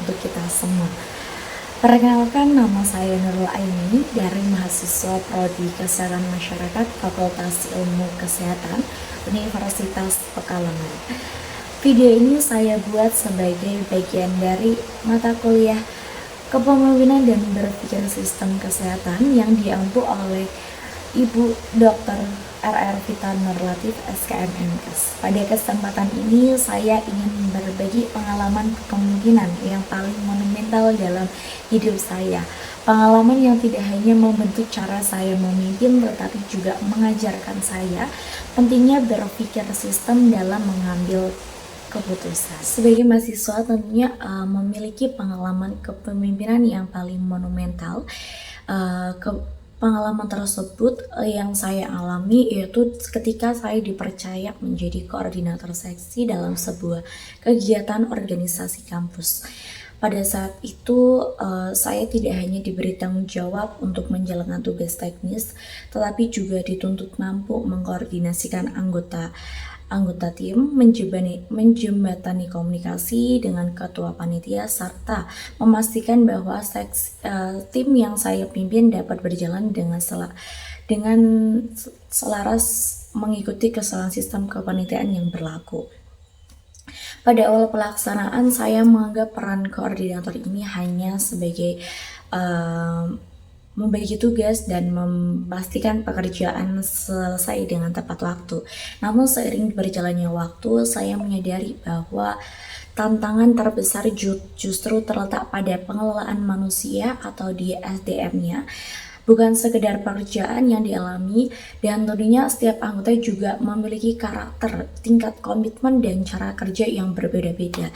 untuk kita semua. Perkenalkan, nama saya Nurul Aini dari mahasiswa Prodi Kesehatan Masyarakat Fakultas Ilmu Kesehatan Universitas Pekalongan. Video ini saya buat sebagai bagian dari mata kuliah Kepemimpinan dan Berpikir Sistem Kesehatan yang diampu oleh Ibu Dr. RR Vita Nurlatif SKM MKes. Pada kesempatan ini saya ingin berbagi pengalaman kepemimpinan yang paling monumental dalam hidup saya. Pengalaman yang tidak hanya membentuk cara saya memimpin tetapi juga mengajarkan saya pentingnya berpikir sistem dalam mengambil keputusan. Sebagai mahasiswa tentunya memiliki pengalaman kepemimpinan yang paling monumental. Pengalaman tersebut yang saya alami yaitu ketika saya dipercaya menjadi koordinator seksi dalam sebuah kegiatan organisasi kampus. Pada saat itu saya tidak hanya diberi tanggung jawab untuk menjalankan tugas teknis, tetapi juga dituntut mampu mengkoordinasikan anggota tim, menjembatani komunikasi dengan ketua panitia, serta memastikan bahwa tim yang saya pimpin dapat berjalan dengan selaras mengikuti kesalahan sistem kepanitiaan yang berlaku. Pada awal pelaksanaan, saya menganggap peran koordinator ini hanya sebagai membagi tugas dan memastikan pekerjaan selesai dengan tepat waktu. Namun seiring berjalannya waktu, saya menyadari bahwa tantangan terbesar justru terletak pada pengelolaan manusia atau di SDM-nya. Bukan sekedar pekerjaan yang dialami, dan tentunya setiap anggota juga memiliki karakter, tingkat komitmen, dan cara kerja yang berbeda-beda.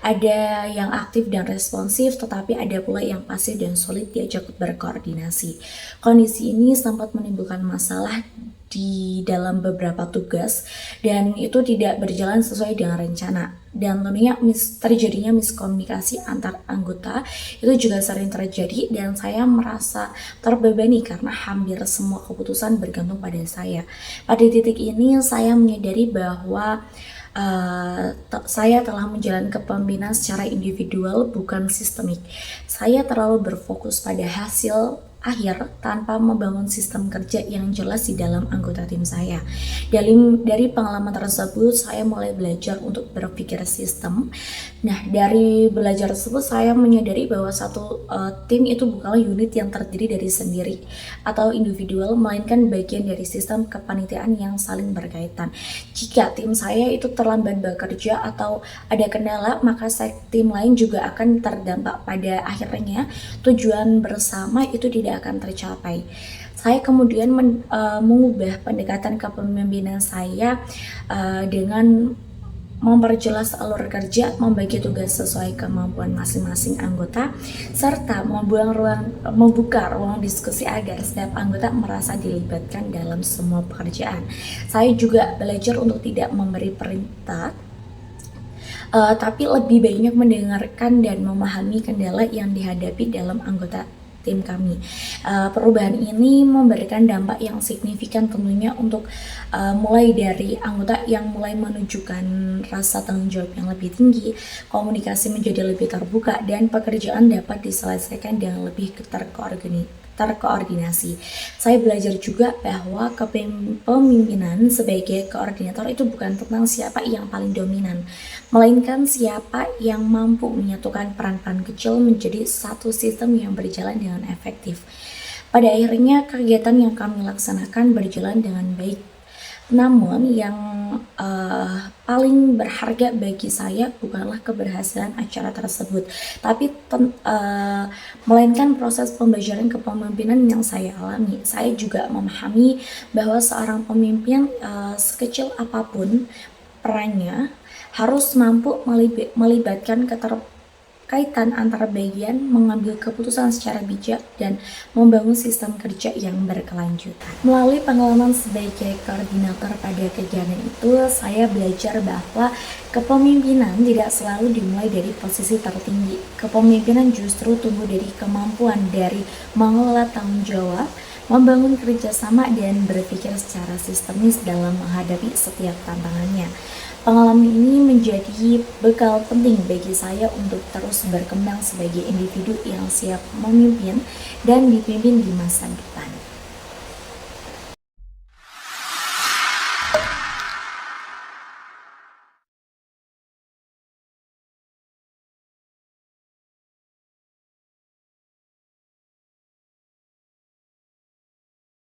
Ada yang aktif dan responsif, tetapi ada pula yang pasif dan sulit diajak berkoordinasi. Kondisi ini sempat menimbulkan masalah di dalam beberapa tugas dan itu tidak berjalan sesuai dengan rencana, dan tentunya terjadinya miskomunikasi antar anggota itu juga sering terjadi, dan saya merasa terbebani karena hampir semua keputusan bergantung pada saya. Pada titik ini saya menyadari bahwa saya telah menjalankan kepemimpinan secara individual, bukan sistemik. Saya terlalu berfokus pada hasil akhir tanpa membangun sistem kerja yang jelas di dalam anggota tim saya. Dari pengalaman tersebut, saya mulai belajar untuk berpikir sistem. Nah, dari belajar tersebut, saya menyadari bahwa satu tim itu bukanlah unit yang terdiri dari sendiri atau individual, melainkan bagian dari sistem kepanitiaan yang saling berkaitan. Jika tim saya itu terlambat bekerja atau ada kendala, maka tim lain juga akan terdampak. Pada akhirnya, tujuan bersama itu tidak akan tercapai. Saya kemudian mengubah pendekatan kepemimpinan saya dengan memperjelas alur kerja, membagi tugas sesuai kemampuan masing-masing anggota, serta membuka ruang diskusi agar setiap anggota merasa dilibatkan dalam semua pekerjaan. Saya juga belajar untuk tidak memberi perintah, tapi lebih banyak mendengarkan dan memahami kendala yang dihadapi dalam anggota tim kami. Perubahan ini memberikan dampak yang signifikan tentunya untuk mulai dari anggota yang mulai menunjukkan rasa tanggung jawab yang lebih tinggi, komunikasi menjadi lebih terbuka, dan pekerjaan dapat diselesaikan dengan lebih terkoordinasi. Saya belajar juga bahwa kepemimpinan sebagai koordinator itu bukan tentang siapa yang paling dominan, melainkan siapa yang mampu menyatukan peran-peran kecil menjadi satu sistem yang berjalan dengan efektif. Pada akhirnya kegiatan yang kami laksanakan berjalan dengan baik. Namun yang paling berharga bagi saya bukanlah keberhasilan acara tersebut, tapi melainkan proses pembelajaran kepemimpinan yang saya alami. Saya juga memahami bahwa seorang pemimpin sekecil apapun perannya harus mampu melibatkan keterkaitan antar bagian, mengambil keputusan secara bijak, dan membangun sistem kerja yang berkelanjutan. Melalui pengalaman sebagai koordinator pada kegiatan itu, saya belajar bahwa kepemimpinan tidak selalu dimulai dari posisi tertinggi. Kepemimpinan justru tumbuh dari kemampuan dari mengelola tanggung jawab, membangun kerjasama, dan berpikir secara sistemis dalam menghadapi setiap tantangannya. Pengalaman ini menjadi bekal penting bagi saya untuk terus berkembang sebagai individu yang siap memimpin dan dipimpin di masa depan.